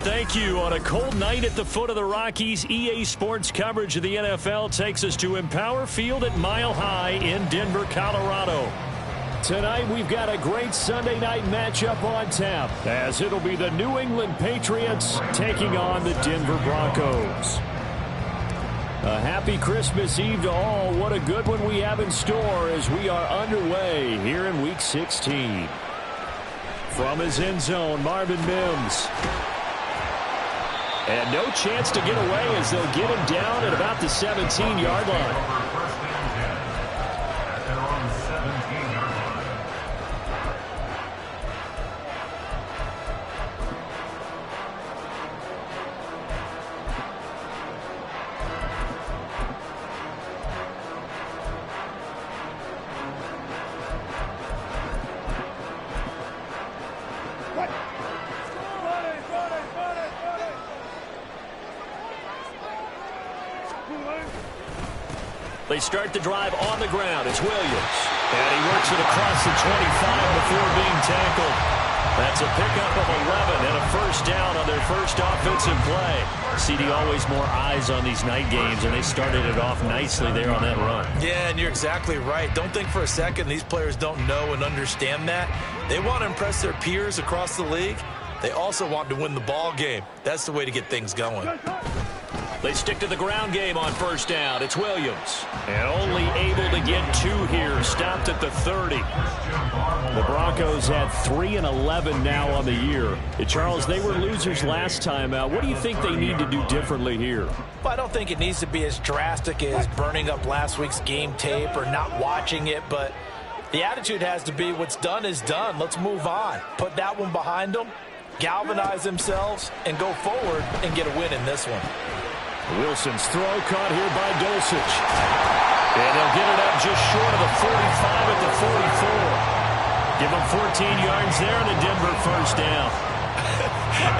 Thank you. On a cold night at the foot of the Rockies, EA Sports coverage of the NFL takes us to Empower Field at Mile High in Denver, Colorado. Tonight, we've got a great Sunday night matchup on tap, as it'll be the New England Patriots taking on the Denver Broncos. A happy Christmas Eve to all. What a good one we have in store as we are underway here in Week 16. From his end zone, Marvin Mims. And no chance to get away as they'll get him down at about the 17-yard line. They start the drive on the ground. It's Williams. And he works it across the 25 before being tackled. That's a pickup of 11 and a first down on their first offensive play. CD, always more eyes on these night games, and they started it off nicely there on that run. Yeah, and you're exactly right. Don't think for a second these players don't know and understand that. They want to impress their peers across the league. They also want to win the ball game. That's the way to get things going. They stick to the ground game on first down. It's Williams. And only able to get 2 here. Stopped at the 30. The Broncos had 3 and 11 now on the year. Charles, they were losers last time out. What do you think they need to do differently here? Well, I don't think it needs to be as drastic as burning up last week's game tape or not watching it, but the attitude has to be what's done is done. Let's move on. Put that one behind them, galvanize themselves, and go forward and get a win in this one. Wilson's throw caught here by Dulcich. And they'll get it up just short of the 45 at the 44. Give them 14 yards there and a Denver first down.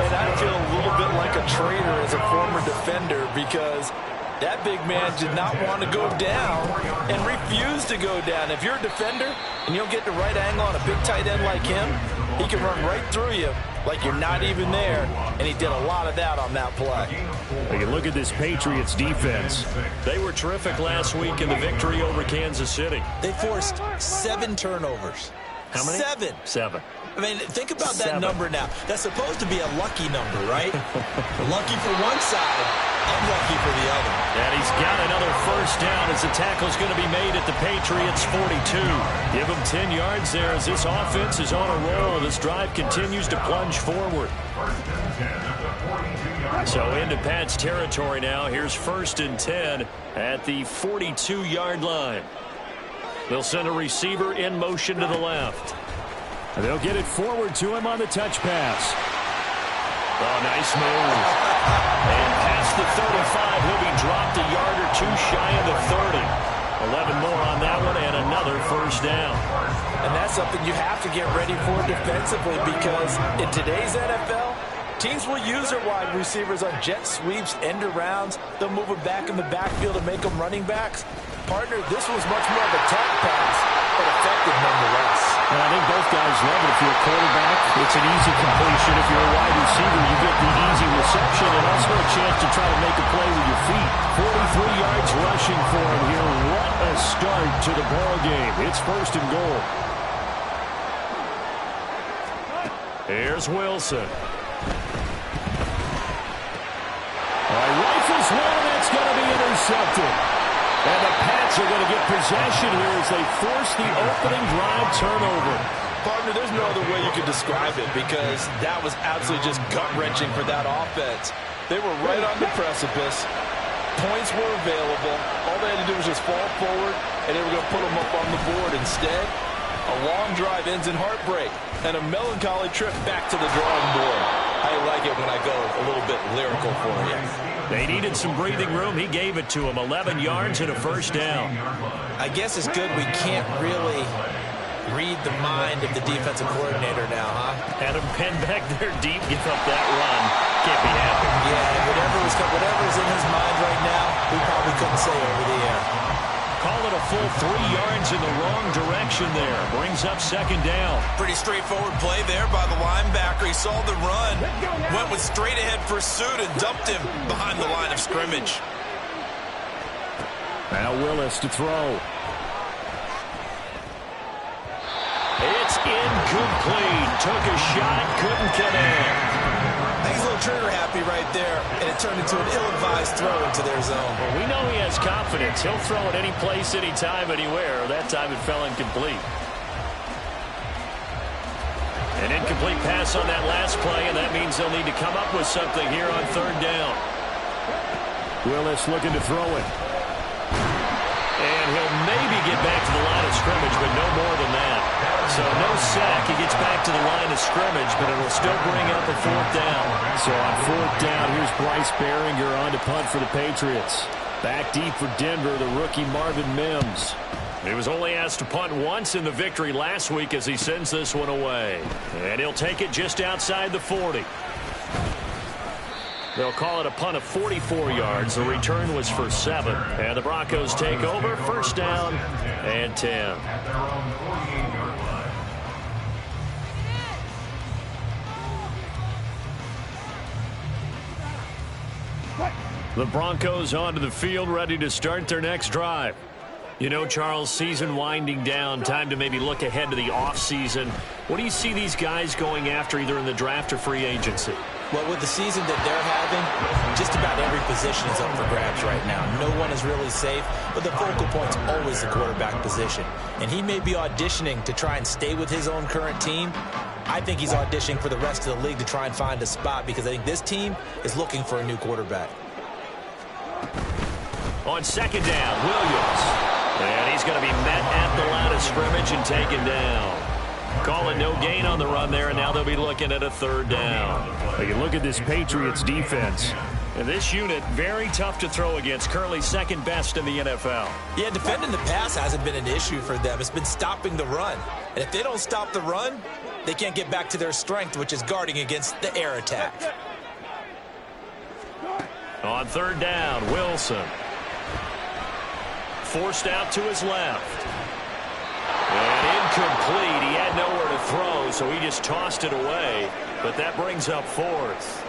And I feel a little bit like a traitor as a former defender because that big man did not want to go down and refused to go down. If you're a defender and you don't get the right angle on a big tight end like him, he can run right through you like you're not even there, and he did a lot of that on that play. You look at this Patriots defense. They were terrific last week in the victory over Kansas City. They forced 7 turnovers. How many? 7. 7. I mean, think about that number now. That's supposed to be a lucky number, right? Lucky for one side, unlucky for the other. And he's got another first down as the tackle's going to be made at the Patriots 42. Give him 10 yards there as this offense is on a roll. This drive continues to plunge forward. So into Pat's territory now. Here's 1st and 10 at the 42-yard line. They'll send a receiver in motion to the left. And they'll get it forward to him on the touch pass. Oh, nice move. And past the 35, he'll be dropped a yard or 2 shy of the 30. 11 more on that one and another first down. And that's something you have to get ready for defensively because in today's NFL, teams will use their wide receivers on jet sweeps, end arounds. They'll move them back in the backfield and make them running backs. Partner, this was much more of a tap pass, but effective nonetheless. And I think both guys love it. If you're a quarterback, it's an easy completion. If you're a wide receiver, you get the easy reception and also a chance to try to make a play with your feet. 43 yards rushing for him here. What a start to the ball game. It's 1st and goal. Here's Wilson. Rifles one, that's going to be intercepted. And the Pats Patriots are going to get possession here as they force the opening drive turnover. Partner, there's no other way you could describe it because that was absolutely just gut-wrenching for that offense. They were right on the precipice. Points were available. All they had to do was just fall forward, and they were going to put them up on the board. Instead, a long drive ends in heartbreak and a melancholy trip back to the drawing board. I like it when I go a little bit lyrical for you. They needed some breathing room. He gave it to them. 11 yards and a first down. I guess it's good we can't really read the mind of the defensive coordinator now, huh? Had him pinned back there deep, give up that run. Can't be happy. Yeah, whatever's in his mind right now, we probably couldn't say over the air. Call it a full 3 yards in the wrong direction there. Brings up second down. Pretty straightforward play there by the linebacker. He saw the run, went with straight ahead pursuit, and dumped him behind the line of scrimmage. Now Willis to throw. It's incomplete. Took a shot, couldn't connect. I think he's a little trigger happy right there, and it turned into an ill-advised throw into their zone. Well, we know he has confidence. He'll throw it any place, anytime, anywhere. That time it fell incomplete. An incomplete pass on that last play, and that means they'll need to come up with something here on third down. Willis looking to throw it. And he'll maybe get back to the line of scrimmage, but no more than that. So no sack. He gets back to the line of scrimmage, but it'll still bring up a fourth down. So on fourth down, here's Bryce Behringer on to punt for the Patriots. Back deep for Denver, the rookie Marvin Mims. He was only asked to punt once in the victory last week as he sends this one away. And he'll take it just outside the 40. They'll call it a punt of 44 yards. The return was for 7. And the Broncos take over. First down and 10. The Broncos onto the field, ready to start their next drive. You know, Charles, season winding down, time to maybe look ahead to the offseason. What do you see these guys going after either in the draft or free agency? Well, with the season that they're having, just about every position is up for grabs right now. No one is really safe, but the focal point's always the quarterback position. And he may be auditioning to try and stay with his own current team. I think he's auditioning for the rest of the league to try and find a spot because I think this team is looking for a new quarterback. On second down, Williams. And he's going to be met at the line of scrimmage and taken down. Call it no gain on the run there, and now they'll be looking at a third down. You look at this Patriots defense. And this unit, very tough to throw against. Currently second best in the NFL. Yeah, defending the pass hasn't been an issue for them. It's been stopping the run. And if they don't stop the run, they can't get back to their strength, which is guarding against the air attack. On third down, Wilson. Forced out to his left. And incomplete. He had nowhere to throw, so he just tossed it away. But that brings up fourth.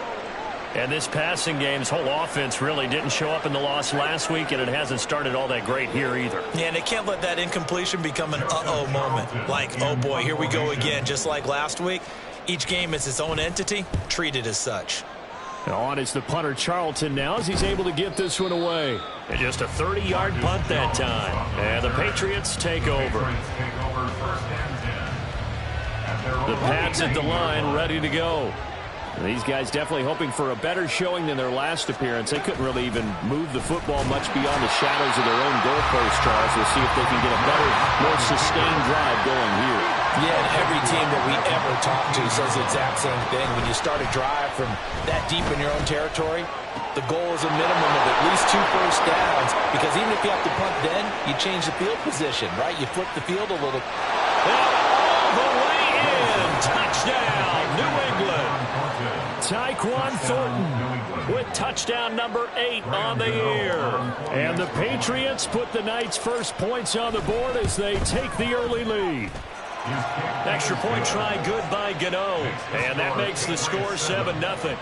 And this passing game's whole offense really didn't show up in the loss last week, and it hasn't started all that great here either. Yeah, and they can't let that incompletion become an uh-oh moment. Like, oh boy, here we go again. Just like last week, each game is its own entity, treated as such. On is the punter Charlton now as he's able to get this one away. And just a 30-yard punt that time. And the Patriots take over. The Pats at the line ready to go. These guys definitely hoping for a better showing than their last appearance. They couldn't really even move the football much beyond the shadows of their own goalpost, Charles. We'll see if they can get a better, more sustained drive going here. Yeah, and every team that we ever talk to says the exact same thing. When you start a drive from that deep in your own territory, the goal is a minimum of at least 2 first downs, because even if you have to punt then, you change the field position, right? You flip the field a little. All the way in. Touchdown, New England. Tyquan Thornton with touchdown number 8 on the year. And the Patriots put the night's first points on the board as they take the early lead. Extra point try good by Gano. And that makes the score 7-0.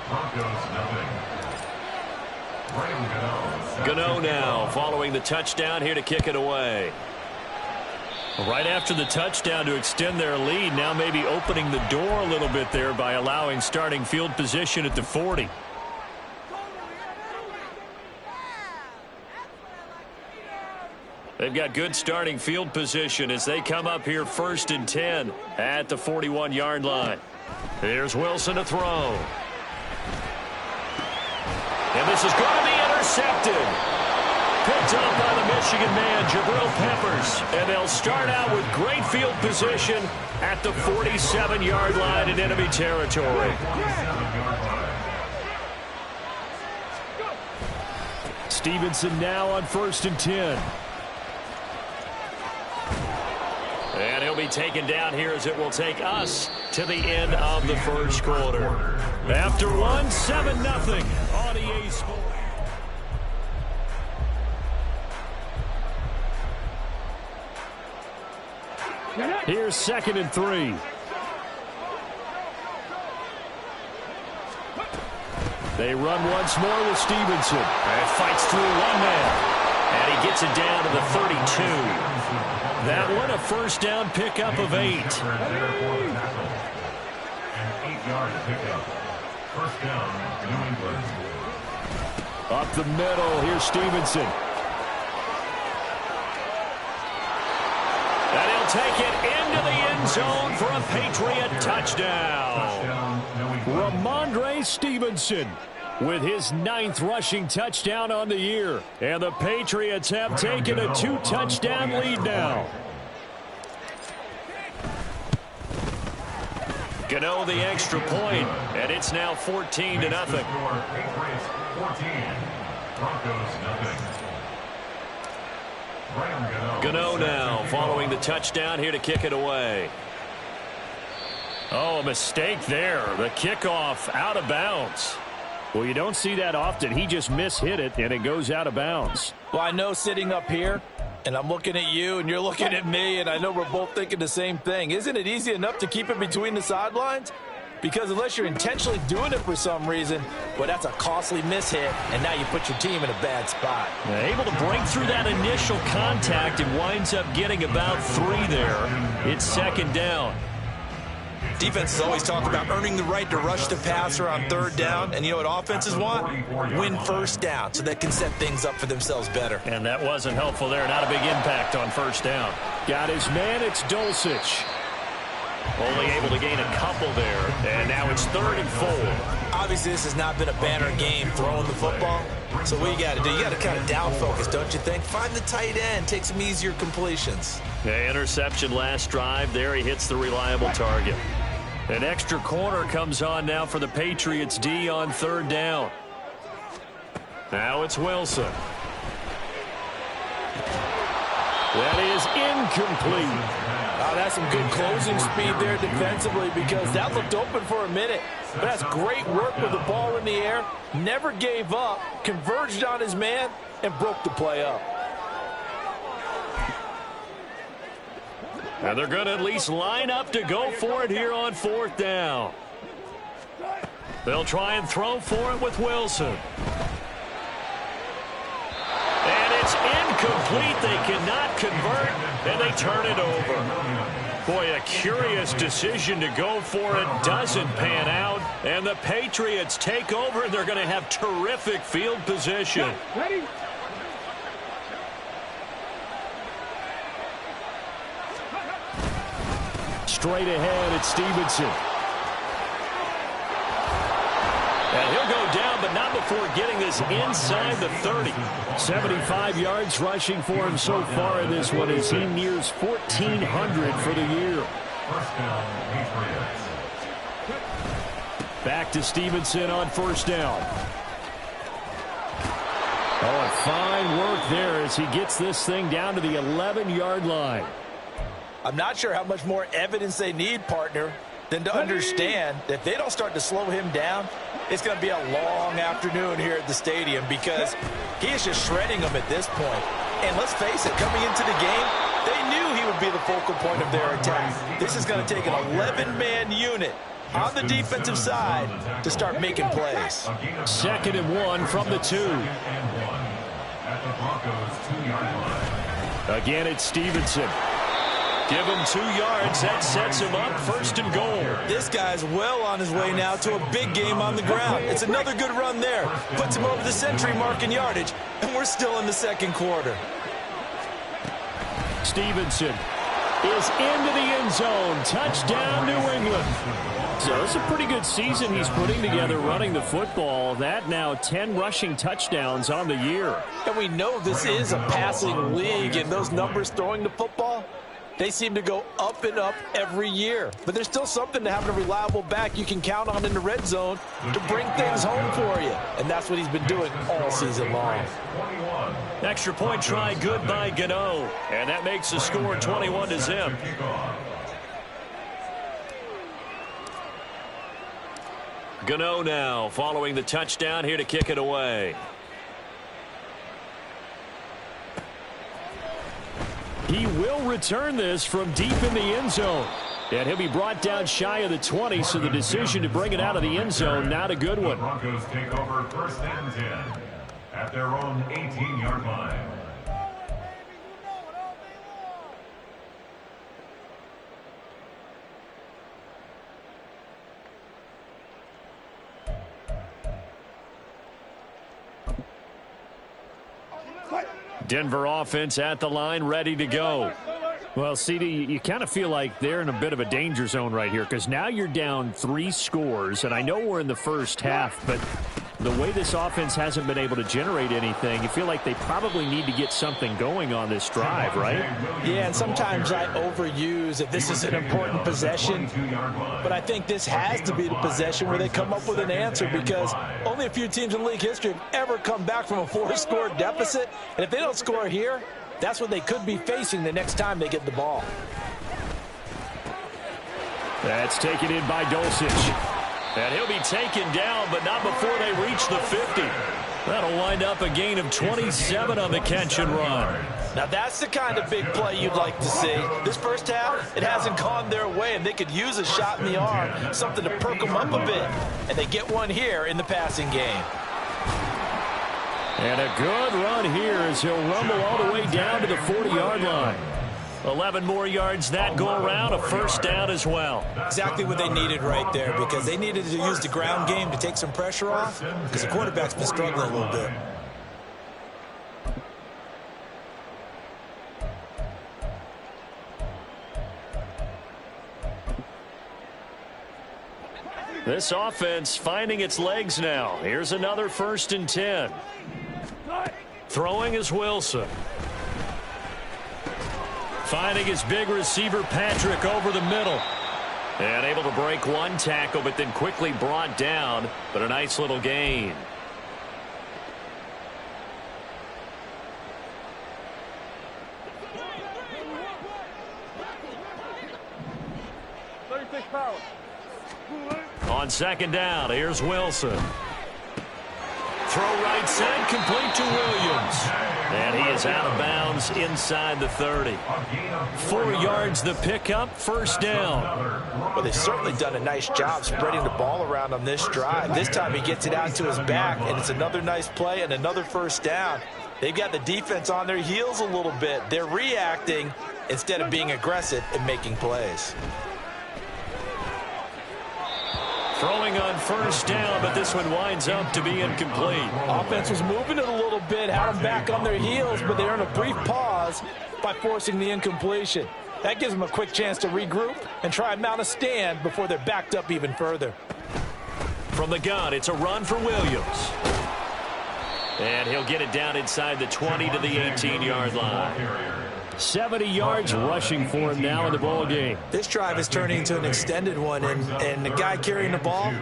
Gano now following the touchdown here to kick it away. Right after the touchdown to extend their lead, now maybe opening the door a little bit there by allowing starting field position at the 40. They've got good starting field position as they come up here 1st and 10 at the 41-yard line. Here's Wilson to throw. And this is going to be intercepted. Picked up by the Michigan man, Jabril Peppers. And they'll start out with great field position at the 47-yard line in enemy territory. Stevenson now on 1st and 10. And he'll be taken down here as it will take us to the end of the first quarter. After 7-0 on EA Sports. Here's 2nd and 3. They run once more with Stevenson. And fights through one man. And he gets it down to the 32. That one a first down pickup of 8. 8-yard pickup. First down, New England. Up the middle, here's Stevenson. And he'll take it into the end zone for a Patriot touchdown. Ramondre Stevenson with his 9th rushing touchdown on the year. And the Patriots have taken a 2-touchdown lead now. Gano the extra point, and it's now 14-0. Gano now following the touchdown here to kick it away. Oh, a mistake there. The kickoff out of bounds. Well, you don't see that often. He just mishit it, and it goes out of bounds. Well, I know sitting up here, and I'm looking at you, and you're looking at me, and I know we're both thinking the same thing. Isn't it easy enough to keep it between the sidelines? Because unless you're intentionally doing it for some reason, well, that's a costly mishit, and now you put your team in a bad spot. Able to break through that initial contact and winds up getting about 3 there. It's 2nd down. Defenses always talk about earning the right to rush the passer on 3rd down. And you know what offenses want? Win 1st down so they can set things up for themselves better. And that wasn't helpful there. Not a big impact on 1st down. Got his man. It's Dulcich. Only able to gain a couple there. And now it's 3rd and 4. Obviously, this has not been a banner game throwing the football. So what you got to do, you got to kind of down focus, don't you think? Find the tight end. Take some easier completions. The interception last drive. There he hits the reliable target. An extra corner comes on now for the Patriots D on 3rd down. Now it's Wilson. That is incomplete. Oh, that's some good closing speed there defensively because that looked open for a minute. But that's great work with the ball in the air. Never gave up, converged on his man, and broke the play up. And they're going to at least line up to go for it here on 4th down. They'll try and throw for it with Wilson. And it's incomplete. They cannot convert, and they turn it over. Boy, a curious decision to go for it doesn't pan out. And the Patriots take over, and they're going to have terrific field position. Ready? Straight ahead, it's Stevenson. And he'll go down, but not before getting this inside the 30. 75 yards rushing for him so far in this one as he nears 1,400 for the year. Back to Stevenson on 1st down. Oh, and fine work there as he gets this thing down to the 11-yard line. I'm not sure how much more evidence they need, partner, than to understand that if they don't start to slow him down, it's going to be a long afternoon here at the stadium because he is just shredding them at this point. And let's face it, coming into the game, they knew he would be the focal point of their attack. This is going to take an 11-man unit on the defensive side to start making plays. 2nd and 1 from the 2. Again, it's Stevenson. Give him 2 yards. That sets him up 1st and goal. This guy's well on his way now to a big game on the ground. It's another good run there. Puts him over the century mark in yardage, and we're still in the 2nd quarter. Stevenson is into the end zone. Touchdown, New England. So it's a pretty good season he's putting together running the football. That now 10 rushing touchdowns on the year. And we know this is a passing league, and those numbers throwing the football, they seem to go up and up every year. But there's still something to having a reliable back you can count on in the red zone to bring things home for you. And that's what he's been doing all season long. Extra point try good by Gano. And that makes the score 21-0. Gano now following the touchdown here to kick it away. He will return this from deep in the end zone. And he'll be brought down shy of the 20, so the decision to bring it out of the end zone, not a good one. The Broncos take over 1st and 10 at their own 18-yard line. Denver offense at the line, ready to go. Well, CD, you kind of feel like they're in a bit of a danger zone right here because now you're down 3 scores, and I know we're in the first half, but the way this offense hasn't been able to generate anything, you feel like they probably need to get something going on this drive, right? Yeah, and sometimes I overuse if this is an important possession, but I think this has to be the possession where they come up with an answer because only a few teams in league history have ever come back from a 4-score deficit, and if they don't score here, that's what they could be facing the next time they get the ball. That's taken in by Dulcich. And he'll be taken down, but not before they reach the 50. That'll wind up a gain of 27 on the catch and run. Now that's the kind of big play you'd like to see. This first half, it hasn't gone their way, and they could use a shot in the arm, something to perk them up a bit. And they get one here in the passing game. And a good run here as he'll rumble all the way down to the 40-yard line. 11 more yards that go around, a first down as well. Exactly what they needed right there because they needed to use the ground game to take some pressure off because the quarterback's been struggling a little bit. This offense finding its legs now. Here's another 1st and 10. Throwing is Wilson. Finding his big receiver, Patrick, over the middle. And able to break one tackle, but then quickly brought down. But a nice little gain. On 2nd down, here's Wilson. Throw right side, complete to Williams. And he is out of bounds inside the 30. 4 yards the pickup, first down. Well, they've certainly done a nice job spreading the ball around on this drive. This time he gets it out to his back, and it's another nice play and another first down. They've got the defense on their heels a little bit. They're reacting instead of being aggressive and making plays. Throwing on first down, but this one winds up to be incomplete. Offense was moving it a little bit, had them back on their heels, but they earned a brief pause by forcing the incompletion. That gives them a quick chance to regroup and try and mount a stand before they're backed up even further. From the gun, it's a run for Williams. And he'll get it down inside the 20 to the 18-yard line. 70 yards rushing for him now in the ball game. This drive is turning into an extended one, and the guy carrying the ball,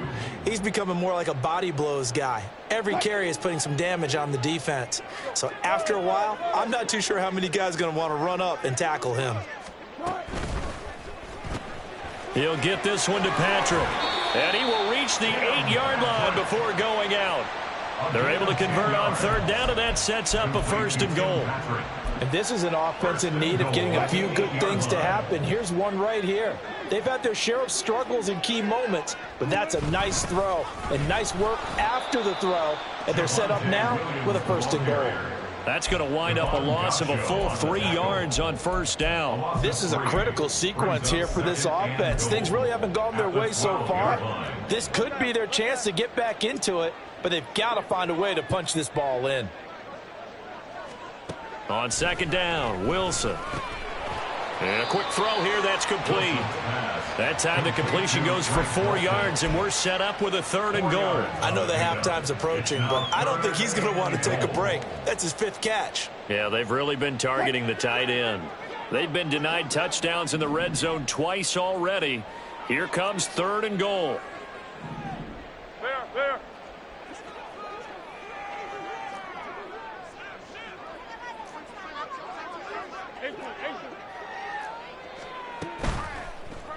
he's becoming more like a body blows guy. Every carry is putting some damage on the defense. So after a while, I'm not too sure how many guys are going to want to run up and tackle him. He'll get this one to Patrick. And he will reach the 8-yard line before going out. They're able to convert on 3rd down, and that sets up a 1st and goal. And this is an offense in need of getting a few good things to happen. Here's one right here. They've had their share of struggles in key moments, but that's a nice throw and nice work after the throw. And they're set up now with a 1st and goal. That's going to wind up a loss of a full 3 yards on 1st down. This is a critical sequence here for this offense. Things really haven't gone their way so far. This could be their chance to get back into it, but they've got to find a way to punch this ball in. On 2nd down, Wilson. And a quick throw here, that's complete. That time the completion goes for 4 yards, and we're set up with a 3rd and goal. I know the halftime's approaching, but I don't think he's going to want to take a break. That's his 5th catch. Yeah, they've really been targeting the tight end. They've been denied touchdowns in the red zone twice already. Here comes 3rd and goal. Fair.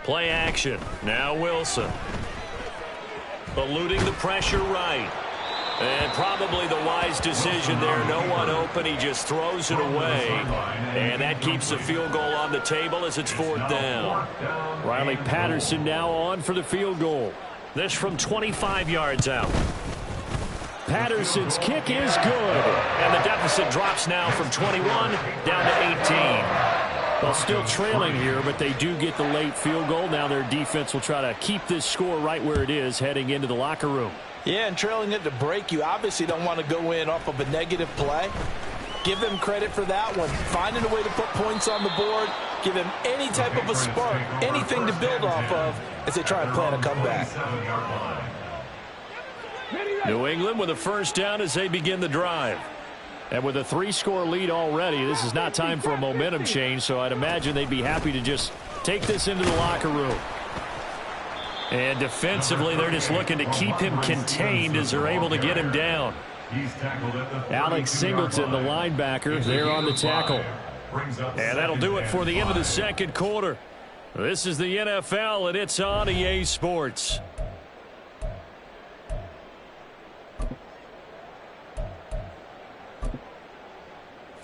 Play action. Now Wilson. Eluding the pressure right. And probably the wise decision there. No one open. He just throws it away. And that keeps the field goal on the table as it's 4th down. Riley Patterson now on for the field goal. This from 25 yards out. Patterson's kick is good. And the deficit drops now from 21 down to 18. Well, still trailing here, but they do get the late field goal. Now their defense will try to keep this score right where it is heading into the locker room. Yeah, and trailing it to break, you obviously don't want to go in off of a negative play. Give them credit for that one. Finding a way to put points on the board. Give them any type of a spark, anything to build off of as they try and plan a comeback. New England with a 1st down as they begin the drive. And with a 3-score lead already, this is not time for a momentum change, so I'd imagine they'd be happy to just take this into the locker room. And defensively, they're just looking to keep him contained as they're able to get him down. Alex Singleton, the linebacker, there on the tackle. And that'll do it for the end of the 2nd quarter. This is the NFL, and it's on EA Sports.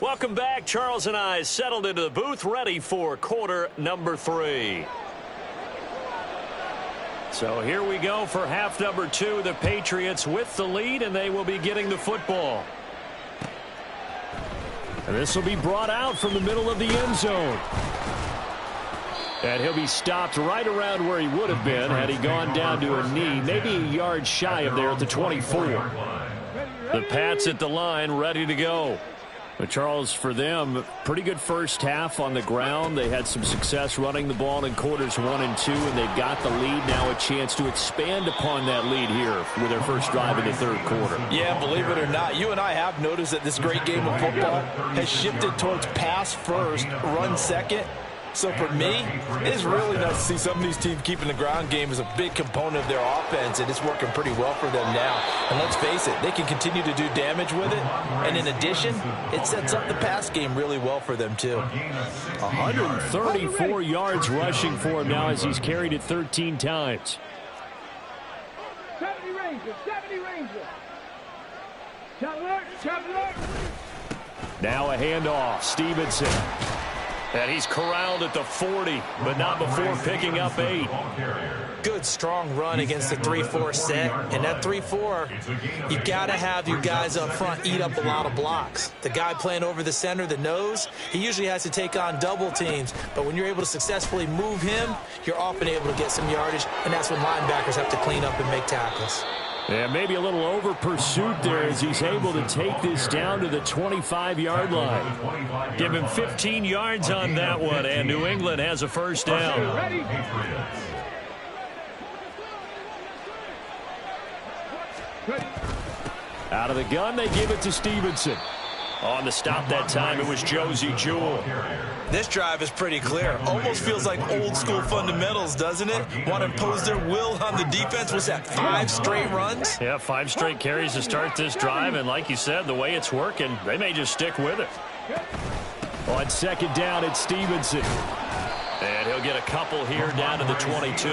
Welcome back. Charles and I settled into the booth, ready for quarter number 3. So here we go for half number 2. The Patriots with the lead, and they will be getting the football. And this will be brought out from the middle of the end zone. And he'll be stopped right around where he would have been had he gone down to a knee, maybe a yard shy of there at the 24. The Pats at the line, ready to go. But Charles, for them, pretty good first half on the ground. They had some success running the ball in quarters 1 and 2, and they've got the lead. Now a chance to expand upon that lead here with their first drive in the 3rd quarter. Yeah, believe it or not, you and I have noticed that this great game of football has shifted towards pass first, run second. So for me, it's really nice to see some of these teams keeping the ground game as a big component of their offense, and it's working pretty well for them now. And let's face it, they can continue to do damage with it. And in addition, it sets up the pass game really well for them, too. 134 yards rushing for him now as he's carried it 13 times. 70 Ranger. Traveler. Now a handoff. Stevenson. And he's corralled at the 40, but not before picking up 8. Good, strong run against the 3-4 set. And that 3-4, you got to have your guys up front eat up a lot of blocks. The guy playing over the center, the nose, he usually has to take on double teams. But when you're able to successfully move him, you're often able to get some yardage, and that's when linebackers have to clean up and make tackles. And maybe a little over pursuit there as he's able to take this down to the 25-yard line. Give him 15 yards on that one, and New England has a 1st down. Out of the gun, they give it to Stevenson. On the stop that time, it was Josie Jewell. This drive is pretty clear. Almost feels like old school fundamentals, doesn't it? Want to impose their will on the defense. Was that 5 straight runs? Yeah, 5 straight carries to start this drive, and like you said, the way it's working, they may just stick with it. On 2nd down, it's Stevenson. And he'll get a couple here down to the 22.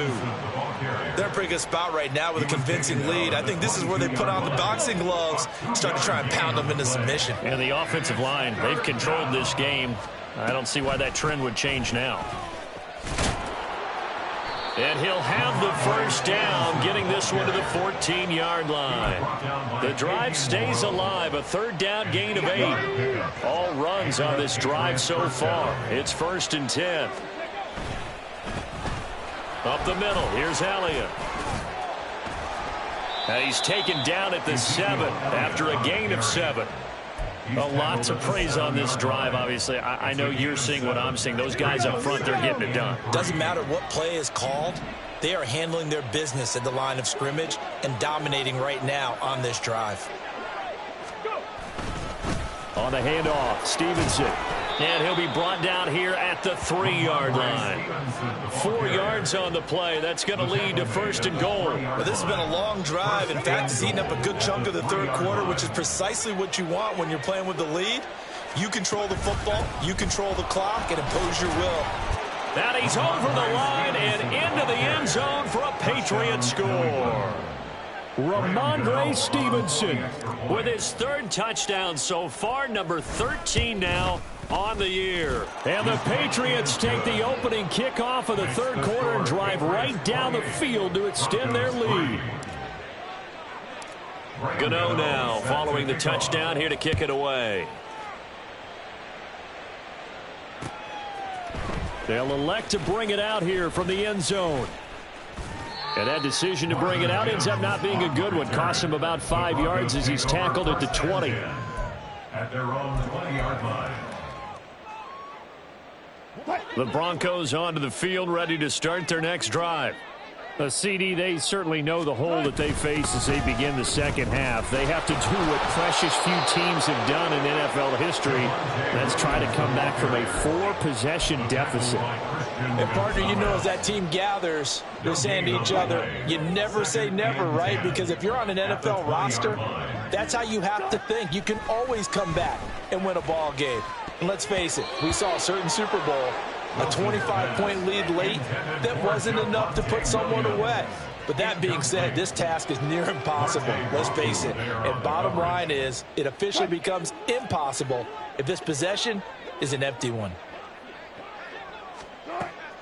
They're in a pretty good spot right now with a convincing lead. I think this is where they put on the boxing gloves, start to try and pound them into submission. And the offensive line, they've controlled this game. I don't see why that trend would change now. And he'll have the 1st down, getting this one to the 14-yard line. The drive stays alive, a 3rd down gain of 8. All runs on this drive so far. It's 1st and 10. Up the middle, here's Elliott. And he's taken down at the 7 after a gain of 7. A lot to praise on this drive, obviously. I know you're seeing what I'm seeing. Those guys up front, they're getting it done. Doesn't matter what play is called. They are handling their business at the line of scrimmage and dominating right now on this drive. On the handoff, Stevenson. And he'll be brought down here at the 3-yard line. 4 yards on the play. That's going to lead to 1st and goal. Well, this has been a long drive. In fact, it's eaten up a good chunk of the third quarter, which is precisely what you want when you're playing with the lead. You control the football, you control the clock, and impose your will. Now he's over the line and into the end zone for a Patriot score. Ramondre Stevenson with his 3rd touchdown so far, number 13 now on the year. And the Patriots take the opening kickoff of the 3rd quarter and drive right down the field to extend their lead. Gano now following the touchdown here to kick it away. They'll elect to bring it out here from the end zone. And that decision to bring it out ends up not being a good one. Costs him about 5 yards as he's tackled at the 20. At their own 20-yard line. The Broncos onto the field, ready to start their next drive. CD, they certainly know the hole that they face as they begin the second half. They have to do what precious few teams have done in NFL history. That's try to come back from a 4-possession deficit. And partner, you know, as that team gathers, they're saying to each other, you never say never, right? Because if you're on an NFL roster, that's how you have to think. You can always come back and win a ball game. And let's face it, we saw a certain Super Bowl, a 25-point lead late, that wasn't enough to put someone away. But that being said, this task is near impossible, let's face it. And bottom line is, it officially becomes impossible if this possession is an empty one.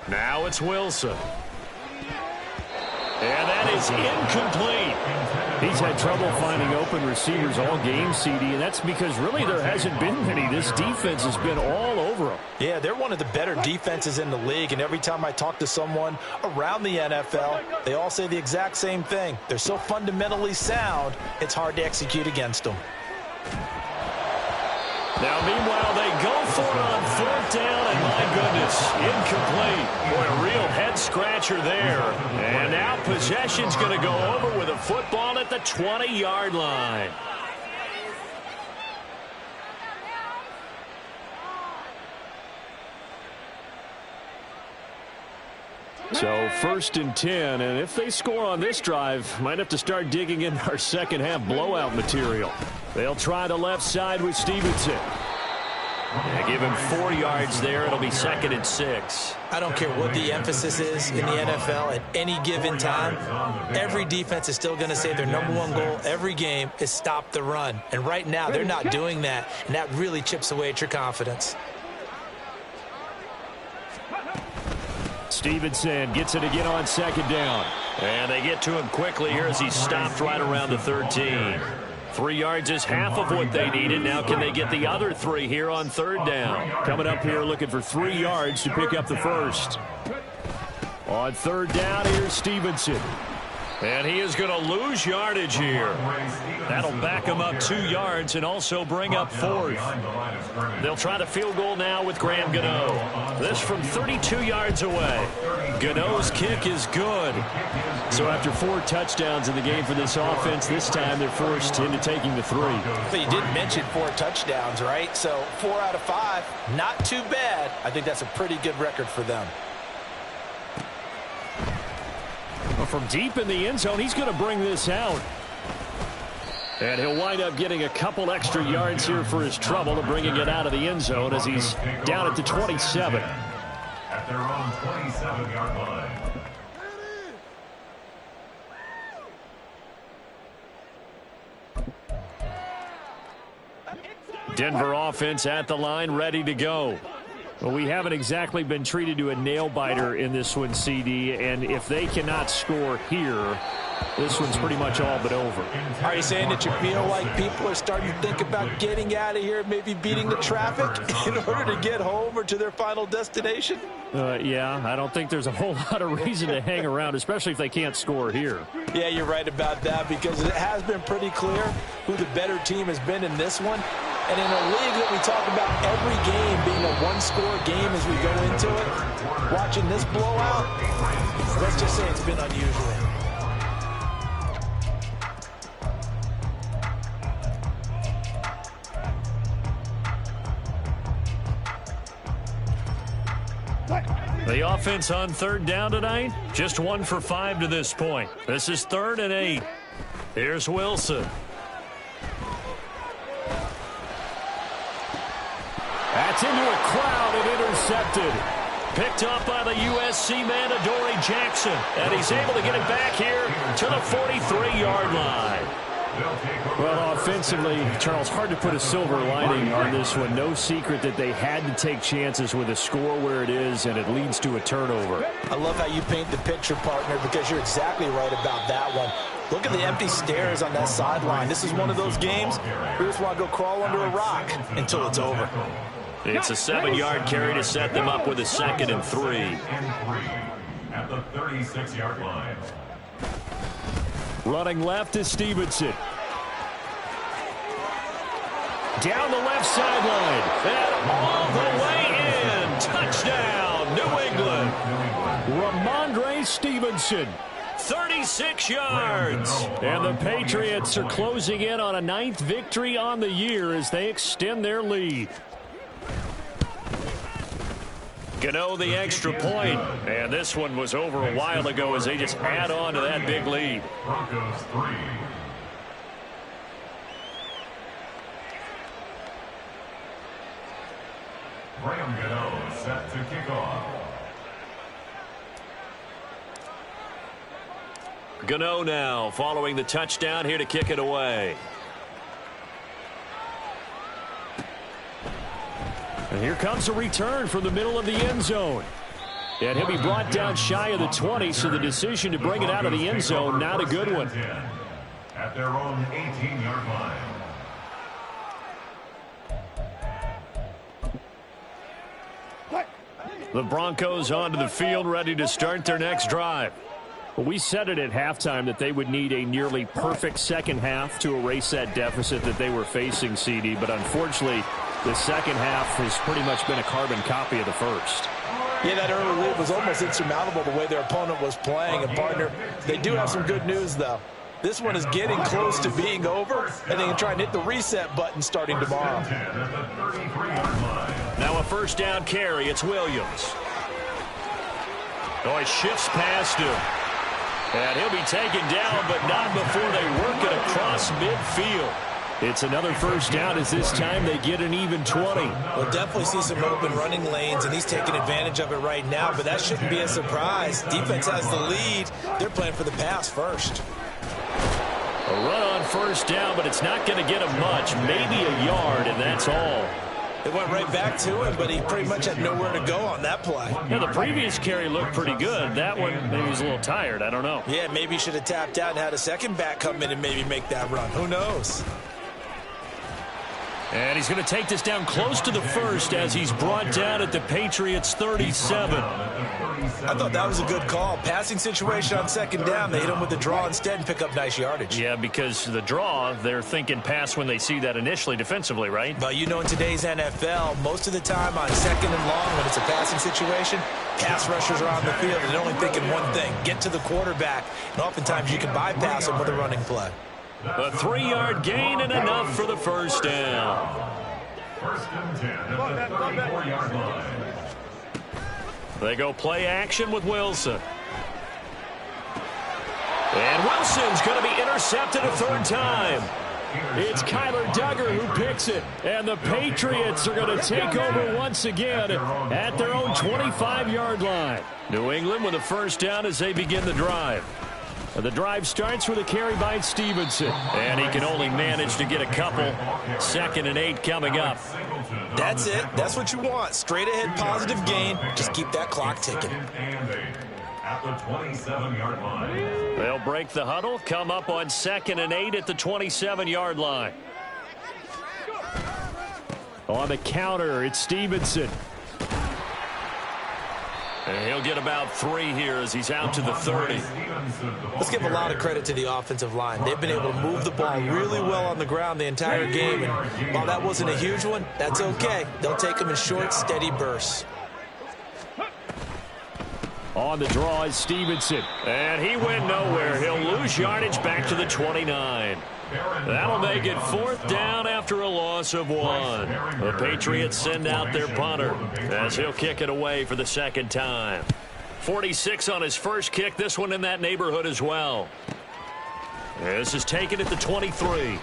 Now it's Wilson. And that is incomplete. He's had trouble finding open receivers all game, CD, and that's because really there hasn't been many. This defense has been all over them. Yeah, they're one of the better defenses in the league, and every time I talk to someone around the NFL, they all say the exact same thing. They're so fundamentally sound, it's hard to execute against them. Now, meanwhile, they go for it on 4th down, and my goodness, incomplete. Boy, a real head-scratcher there. And now possession's going to go over with a football at the 20-yard line. So 1st and 10, and if they score on this drive, might have to start digging in our second half blowout material. They'll try the left side with Stevenson. Yeah, give him 4 yards there. It'll be 2nd and 6. I don't care what the emphasis is in the NFL at any given time. Every defense is still going to say their #1 goal every game is stop the run. And right now they're not doing that, and that really chips away at your confidence. Stevenson gets it again on 2nd down. And they get to him quickly here as he's stopped right around the 13. 3 yards is half of what they needed. Now can they get the other 3 here on 3rd down? Coming up here looking for 3 yards to pick up the first. On 3rd down, here's Stevenson. And he is going to lose yardage here. That'll back him up 2 yards and also bring up 4th. They'll try the field goal now with Graham Gano. This from 32 yards away. Gano's kick is good. So after 4 touchdowns in the game for this offense, this time they're forced into taking the 3. But you did mention 4 touchdowns, right? So 4 out of 5, not too bad. I think that's a pretty good record for them. Well, from deep in the end zone, he's going to bring this out. And he'll wind up getting a couple extra yards here for his trouble to bringing it out of the end zone as he's down at the 27. At their own 27-yard line. Denver offense at the line, ready to go. Well, we haven't exactly been treated to a nail-biter in this one, CD, and if they cannot score here, this one's pretty much all but over. Are you saying that you feel like people are starting to think about getting out of here, maybe beating the traffic in order to get home or to their final destination? Yeah, I don't think there's a whole lot of reason to hang around, especially if they can't score here. Yeah, you're right about that because it has been pretty clear who the better team has been in this one. And in a league that we talk about every game being a one-score game as we go into it, watching this blowout, let's just say it's been unusual. The offense on third down tonight, just 1 for 5 to this point. This is 3rd and 8. Here's Wilson. That's into a crowd and intercepted. Picked up by the USC man, Adoree Jackson. And he's able to get it back here to the 43-yard line. Well, offensively, Charles, hard to put a silver lining on this one. No secret that they had to take chances with a score where it is, and it leads to a turnover. I love how you paint the picture, partner, because you're exactly right about that one. Look at the empty stares on that sideline. This is one of those games we just want to go crawl under a rock until it's over. It's a 7-yard carry to set them up with a 2nd and 3. At the 36-yard line. Running left is Stevenson. Down the left sideline. And all the way in. Touchdown, New England. Ramondre Stevenson. 36 yards. And the Patriots are closing in on a 9th victory on the year as they extend their lead. Gano the extra point. And this one was over a while ago as they just add on to that big lead. Broncos 3. Graham Gano set to kick off. Gano now following the touchdown here to kick it away. And here comes a return from the middle of the end zone. And he'll be brought down shy of the 20, so the decision to bring it out of the end zone, not a good one. At their own 18-yard line. The Broncos onto the field, ready to start their next drive. Well, we said it at halftime that they would need a nearly perfect second half to erase that deficit that they were facing, CD. But unfortunately, the second half has pretty much been a carbon copy of the first. Yeah, that early lead was almost insurmountable the way their opponent was playing. And, partner, they do have some good news, though. This one is getting close to being over, and they can try and hit the reset button starting tomorrow. Now a first down carry. It's Williams. Oh, he shifts past him. And he'll be taken down, but not before they work it across midfield. It's another first down as this time they get an even 20. We'll definitely see some open running lanes, and he's taking advantage of it right now, but that shouldn't be a surprise. Defense has the lead. They're playing for the pass first. A run on first down, but it's not going to get him much. Maybe a yard, and that's all. It went right back to him, but he pretty much had nowhere to go on that play. Yeah, the previous carry looked pretty good. That one, maybe he was a little tired. I don't know. Yeah, maybe he should have tapped out and had a second back come in and maybe make that run. Who knows? And he's going to take this down close to the first as he's brought down at the Patriots' 37. I thought that was a good call. Passing situation on second down. They hit him with the draw instead and pick up nice yardage. Yeah, because the draw, they're thinking pass when they see that initially defensively, right? But you know, in today's NFL, most of the time on second and long when it's a passing situation, pass rushers are on the field and they're only thinking one thing, get to the quarterback. And oftentimes you can bypass them with a running play. A 3-yard gain and enough for the first down. First and 10 at the 34-yard line. They go play action with Wilson. And Wilson's going to be intercepted a third time. It's Kyler Duggar who picks it. And the Patriots are going to take over once again at their own 25-yard line. New England with a first down as they begin the drive. The drive starts with a carry by Stevenson. And he can only manage to get a couple. 2nd and 8 coming up. That's it. That's what you want. Straight ahead positive gain. Just keep that clock ticking. At the 27-yard line. They'll break the huddle, come up on 2nd and 8 at the 27-yard line. On the counter, it's Stevenson. And he'll get about 3 here as he's out to the 30. Let's give a lot of credit to the offensive line. They've been able to move the ball really well on the ground the entire game. And while that wasn't a huge one, that's okay. They'll take them in short, steady bursts. On the draw is Stevenson. And he went nowhere. He'll lose yardage back to the 29. That'll make it 4th down after a loss of 1. The Patriots send out their punter as he'll kick it away for the 2nd time. 46 on his first kick. This one in that neighborhood as well. This is taken at the 23.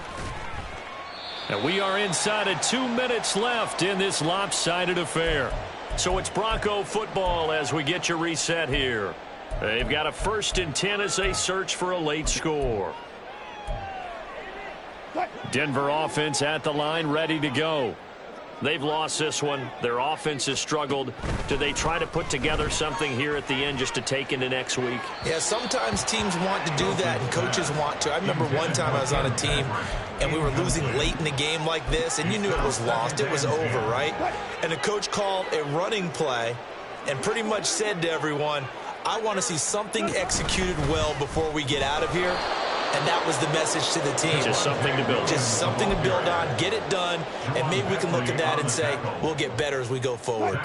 And we are inside of 2 minutes left in this lopsided affair. So it's Bronco football as we get your reset here. They've got a 1st and 10 as they search for a late score. Denver offense at the line, ready to go. They've lost this one. Their offense has struggled. Do they try to put together something here at the end just to take into next week? Yeah, sometimes teams want to do that and coaches want to. I remember one time I was on a team and we were losing late in the game like this, and you knew it was lost. It was over, right? And the coach called a running play and pretty much said to everyone, I want to see something executed well before we get out of here. And that was the message to the team. Just something to build on. Just something to build on, get it done, and maybe we can look at that and say, we'll get better as we go forward.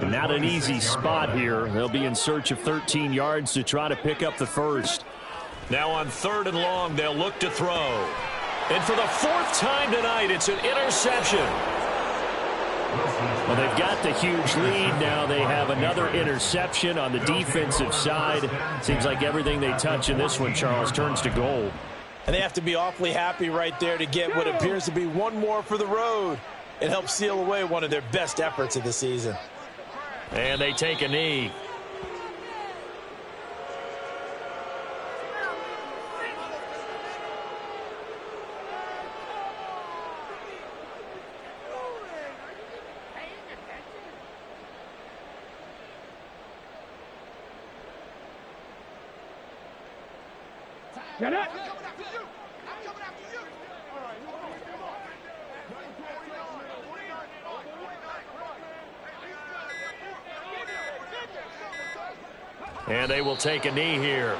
Not an easy spot here. They'll be in search of 13 yards to try to pick up the 1st. Now on 3rd and long, they'll look to throw. And for the 4th time tonight, it's an interception. Well, they've got the huge lead. Now they have another interception on the defensive side. Seems like everything they touch in this one, Charles, turns to gold. And they have to be awfully happy right there to get what appears to be one more for the road. It helps seal away one of their best efforts of the season. And they take a knee. Get it! And they will take a knee here.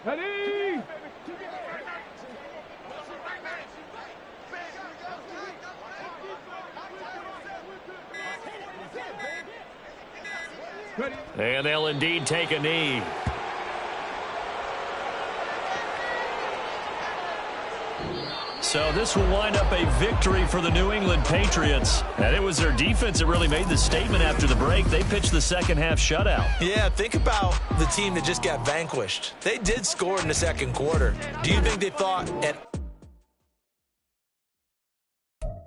Ready! And they'll indeed take a knee. So this will wind up a victory for the New England Patriots. And it was their defense that really made the statement after the break. They pitched the second half shutout. Yeah, think about the team that just got vanquished. They did score in the second quarter. Do you think they thought at